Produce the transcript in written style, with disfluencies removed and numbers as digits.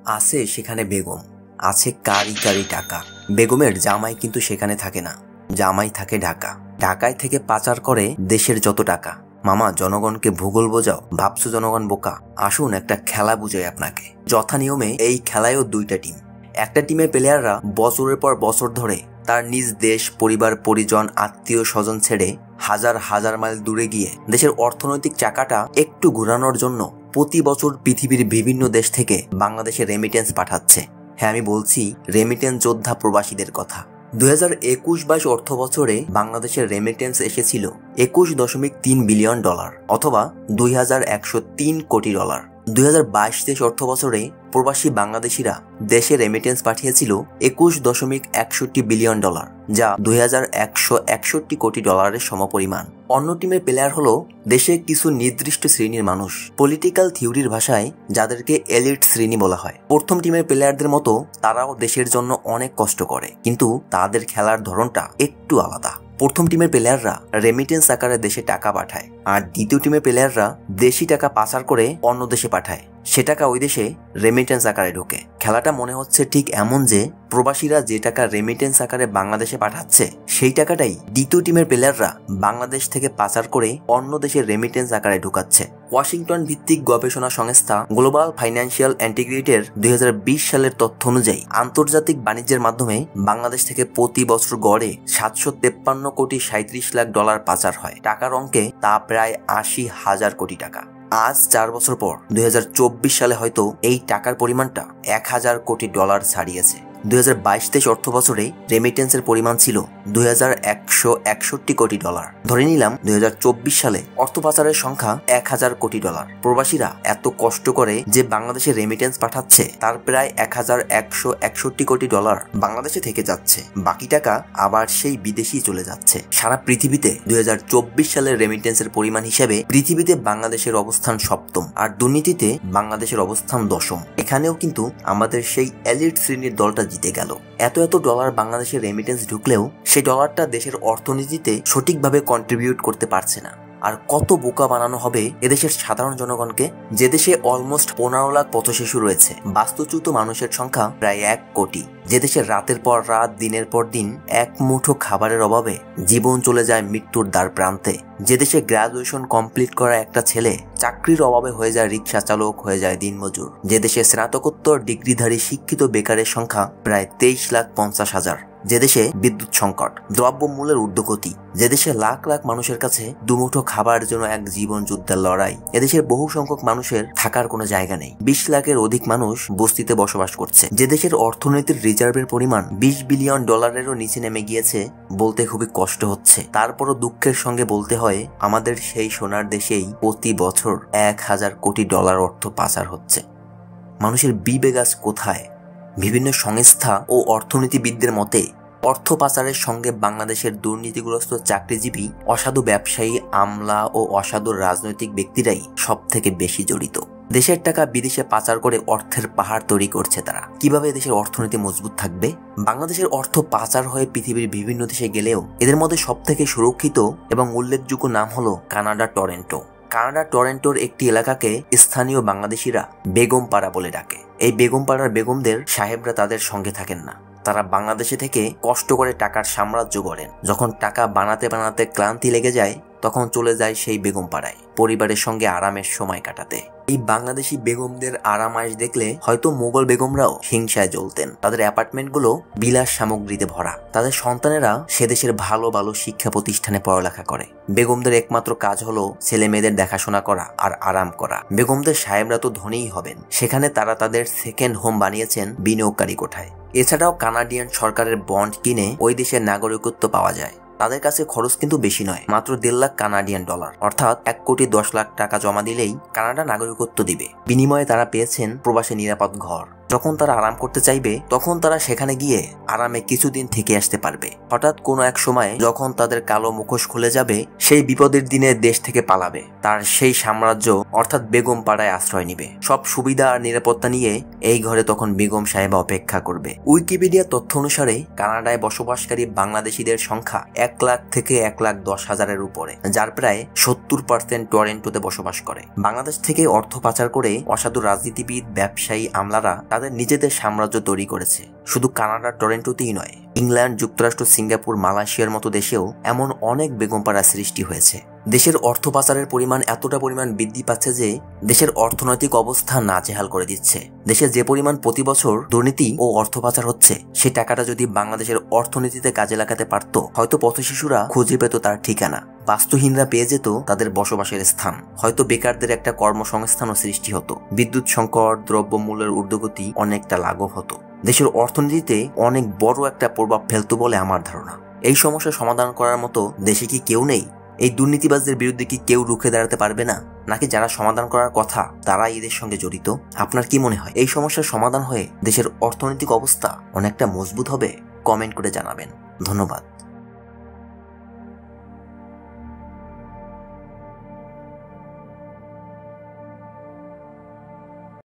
আছে সেখানে বেগম, আছে কারি কারি টাকা। বেগমের জামাই কিন্তু সেখানে থাকে না, জামাই থাকে ঢাকা। ঢাকায় থেকে পাচার করে দেশের যত টাকা। মামা, জনগণকে ভূগোল বোঝাও, ভাবছো জনগণ বোকা? আসুন একটা খেলা বুঝাই আপনাকে। যথা নিয়মে এই খেলায়ও দুইটা টিম। একটা টিমের প্লেয়াররা বছরের পর বছর ধরে তার নিজ দেশ, পরিবার, পরিজন, আত্মীয় স্বজন ছেড়ে হাজার হাজার মাইল দূরে গিয়ে দেশের অর্থনৈতিক চাকাটা একটু ঘোরানোর জন্য প্রতি বছর পৃথিবীর বিভিন্ন দেশ থেকে বাংলাদেশে রেমিটেন্স পাঠাচ্ছে। হ্যাঁ, আমি বলছি রেমিটেন্স যোদ্ধা প্রবাসীদের কথা। 2021-22 অর্থ বছরে বাংলাদেশের রেমিটেন্স এসেছিল $21.3 বিলিয়ন, অথবা $2103 কোটি। 2022-23 অর্থ বছরে প্রবাসী বাংলাদেশিরা দেশে রেমিটেন্স পাঠিয়েছিল $21.61 বিলিয়ন, যা $2161 কোটি সমপরিমাণ। অন্য টিমের প্লেয়ার হলো দেশে কিছু নির্দিষ্ট শ্রেণীর মানুষ, পলিটিক্যাল থিওরির ভাষায় যাদেরকে এলিট শ্রেণী বলা হয়। প্রথম টিমের প্লেয়ারদের মতো তারাও দেশের জন্য অনেক কষ্ট করে, কিন্তু তাদের খেলার ধরনটা একটু আলাদা। প্রথম টিমের প্লেয়াররা রেমিটেন্স আকারে দেশে টাকা পাঠায়, আর দ্বিতীয় টিমের প্লেয়াররা দেশি টাকা পাচার করে অন্য দেশে পাঠায়। সে টাকা ওই দেশে রেমিটেন্স আকারে ঢোকে। খেলাটা মনে হচ্ছে ঠিক এমন যে প্রবাসীরা যে টাকা রেমিটেন্স আকারে বাংলাদেশে পাঠাচ্ছে, সেই টাকাটাই দ্বিতীয় টিমের প্লেয়াররা বাংলাদেশ থেকে পাচার করে অন্য দেশে রেমিটেন্স আকারে ঢোকাচ্ছে। ওয়াশিংটন ভিত্তিক গবেষণা সংস্থা গ্লোবাল ফাইন্যান্সিয়াল ইন্টিগ্রিটির 2020 সালের তথ্য অনুযায়ী আন্তর্জাতিক বাণিজ্যের মাধ্যমে বাংলাদেশ থেকে প্রতি বছর গড়ে $753.37 লাখ পাচার হয়। টাকার অঙ্কে তা প্রায় 80,000 কোটি টাকা। আজ 4 বছর পর 2024 সালে হয়তো এই টাকার পরিমাণটা $1,000 কোটি ছাড়িয়েছে। 2022-23 অর্থ বছরে রেমিটেন্সের পরিমাণ ছিল $2,161 কোটি। ধরে নিলাম 2024 সালে অর্থ পাচারের সংখ্যা $1,000 কোটি। প্রবাসীরা এত কষ্ট করে যে বাংলাদেশে রেমিটেন্স পাঠাচ্ছে, তার প্রায় $1,161 কোটি বাংলাদেশে থেকে যাচ্ছে। বাকি টাকা আবার সেই বিদেশি চলে যাচ্ছে। সারা পৃথিবীতে 2024 সালের রেমিটেন্সের পরিমাণ হিসেবে পৃথিবীতে বাংলাদেশের অবস্থান সপ্তম, আর দুর্নীতিতে বাংলাদেশের অবস্থান দশম। এখানেও কিন্তু আমাদের সেই এলিট শ্রেণীর দলটা জিতে গেল। এত ডলার বাংলাদেশের রেমিটেন্স ঢুকলেও সেই ডলারটা দেশের অর্থনীতিতে সঠিকভাবে কন্ট্রিবিউট করতে পারছে না। আর কত বোকা বানানো হবে এদেশের সাধারণ জনগণকে, যে দেশে অলমোস্ট 15 লাখ পথশিশু রয়েছে, বাস্তুচ্যুত মানুষের সংখ্যা প্রায় 1 কোটি, যে দেশে রাতের পর রাত, দিনের পর দিন এক মুঠো খাবারের অভাবে জীবন চলে যায় মৃত্যুর দ্বার প্রান্তে, যে দেশে গ্রাজুয়েশন কমপ্লিট করা একটা ছেলে চাকরির অভাবে হয়ে যায় রিক্সা চালক, হয়ে যায় দিনমজুর, যে দেশে স্নাতকোত্তর ডিগ্রিধারী শিক্ষিত বেকারের সংখ্যা প্রায় 23,50,000, যে দেশে বিদ্যুৎ সংকট, দ্রব্যমূল্যের ঊর্ধ্বগতি, যে দেশে লাখ লাখ মানুষের কাছে দুমুঠো খাবারের জন্য এক জীবন যুদ্ধের লড়াই, এদেশের বহু সংখ্যক মানুষের থাকার কোনো জায়গা নেই, 20 লাখের অধিক মানুষ বস্তিতে বসবাস করছে, যে দেশের অর্থনীতির রিজার্ভের পরিমাণ $20 বিলিয়ন নিচে নেমে গিয়েছে, বলতে খুবই কষ্ট হচ্ছে। তারপরও দুঃখের সঙ্গে বলতে হয়, আমাদের সেই সোনার দেশেই প্রতি বছর $1,000 কোটি অর্থ পাচার হচ্ছে। মানুষের বিবেক আজ কোথায়? বিভিন্ন সংস্থা ও অর্থনীতিবিদদের মতে অর্থ পাচারের সঙ্গে বাংলাদেশের দুর্নীতিগ্রস্ত চাকরিজীবী, অসাধু ব্যবসায়ী, আমলা ও অসাধু রাজনৈতিক ব্যক্তিরাই সব থেকে বেশি জড়িত। দেশের টাকা বিদেশে পাচার করে অর্থের পাহাড় তৈরি করছে তারা। কিভাবে দেশের অর্থনীতি মজবুত থাকবে? বাংলাদেশের অর্থ পাচার হয়ে পৃথিবীর বিভিন্ন দেশে গেলেও এদের মধ্যে সব থেকে সুরক্ষিত এবং উল্লেখযোগ্য নাম হলো কানাডা টরন্টো। কানাডা টরন্টোর একটি এলাকাকে স্থানীয় বাংলাদেশিরা বেগমপাড়া বলে ডাকে। এই বেগমপাড়ার বেগমদের সাহেবরা তাদের সঙ্গে থাকেন না, তারা বাংলাদেশে থেকে কষ্ট করে টাকার সাম্রাজ্য গড়েন। যখন টাকা বানাতে বানাতে ক্লান্তি লেগে যায়, তখন চলে যায় সেই বেগমপাড়ায় পরিবারের সঙ্গে আরামের সময় কাটাতে। এই বাংলাদেশি বেগমদের আরামাইশ দেখলে হয়তো মোগল বেগমরাও হিংসায় জ্বলতেন। তাদের অ্যাপার্টমেন্টগুলো বিলাস সামগ্রীতে ভরা, তাদের সন্তানেরা সেদেশের ভালো ভালো শিক্ষা প্রতিষ্ঠানে পড়ালেখা করে। বেগমদের একমাত্র কাজ হলো ছেলে মেয়েদের দেখাশোনা করা আর আরাম করা। বেগমদের সাহেবরা তো ধনীই হবেন, সেখানে তারা তাদের সেকেন্ড হোম বানিয়েছেন বিনিয়োগকারী কোঠায়। এছাড়াও কানাডিয়ান সরকারের বন্ড কিনে ওই দেশের নাগরিকত্ব পাওয়া যায়। তাদের কাছে খরচ কিন্তু বেশি নয়, মাত্র $1.5 লাখ কানাডিয়ান, অর্থাৎ $1,10,00,000 টাকা জমা দিলেই কানাডা নাগরিকত্ব দিবে। বিনিময়ে তারা পেয়েছেন প্রবাসে নিরাপদ ঘর। যখন তারা আরাম করতে চাইবে, তখন তারা সেখানে গিয়ে আরামে কিছুদিন থেকে আসতে পারবে। হঠাৎ কোনো এক সময় যখন তাদের কালো মুখোশ খুলে যাবে, সেই বিপদের দিনে দেশ থেকে পালাবে, তার সেই সাম্রাজ্য অর্থাৎ বেগম পাড়ায় আশ্রয় নিবে। সব সুবিধা আর নিরাপত্তা নিয়ে এই ঘরে তখন বেগম সাহেবা অপেক্ষা করবে। উইকিপিডিয়া তথ্য অনুসারে কানাডায় বসবাসকারী বাংলাদেশিদের সংখ্যা 1 লাখ থেকে 1,10,000-এর উপরে, যার প্রায় 70% টরন্টোতে বসবাস করে। বাংলাদেশ থেকে অর্থ পাচার করে অসাধু রাজনীতিবিদ, ব্যবসায়ী, আমলারা তাদের তাদের নিজেদের সাম্রাজ্য তৈরি করেছে। শুধু কানাডার টরেন্টোতেই নয়, ইংল্যান্ড, যুক্তরাষ্ট্র, সিঙ্গাপুর, মালয়েশিয়ার মতো দেশেও এমন অনেক বেগমপাড়া সৃষ্টি হয়েছে। দেশের অর্থ পাচারের পরিমাণ এতটা পরিমাণ বৃদ্ধি পাচ্ছে যে দেশের অর্থনৈতিক অবস্থা নাজেহাল করে দিচ্ছে। দেশে যে পরিমাণ প্রতি বছর দুর্নীতি ও অর্থ পাচার হচ্ছে, সেই টাকাটা যদি বাংলাদেশের অর্থনীতিতে কাজে লাগাতে পারত, হয়তো পথশিশুরা খুঁজে পেত তার ঠিকানা, বাস্তুহীনরা পেয়ে যেত তাদের বসবাসের স্থান, হয়তো বেকারদের একটা কর্মসংস্থানও সৃষ্টি হতো, বিদ্যুৎ সংকট, দ্রব্যমূল্যের ঊর্ধ্বগতি অনেকটা লাঘব হতো, দেশের অর্থনীতিতে অনেক বড় একটা প্রভাব ফেলতো বলে আমার ধারণা। এই সমস্যার সমাধান করার মতো দেশে কি কেউ নেই? এই দুর্নীতিবাজদের বিরুদ্ধে কি কেউ রুখে দাঁড়াতে পারবে না? নাকি যারা সমাধান করার কথা তারা এদের সঙ্গে জড়িত? আপনার কি মনে হয় এই সমস্যার সমাধান হয়ে দেশের অর্থনৈতিক অবস্থা অনেকটা মজবুত হবে? কমেন্ট করে জানাবেন। ধন্যবাদ।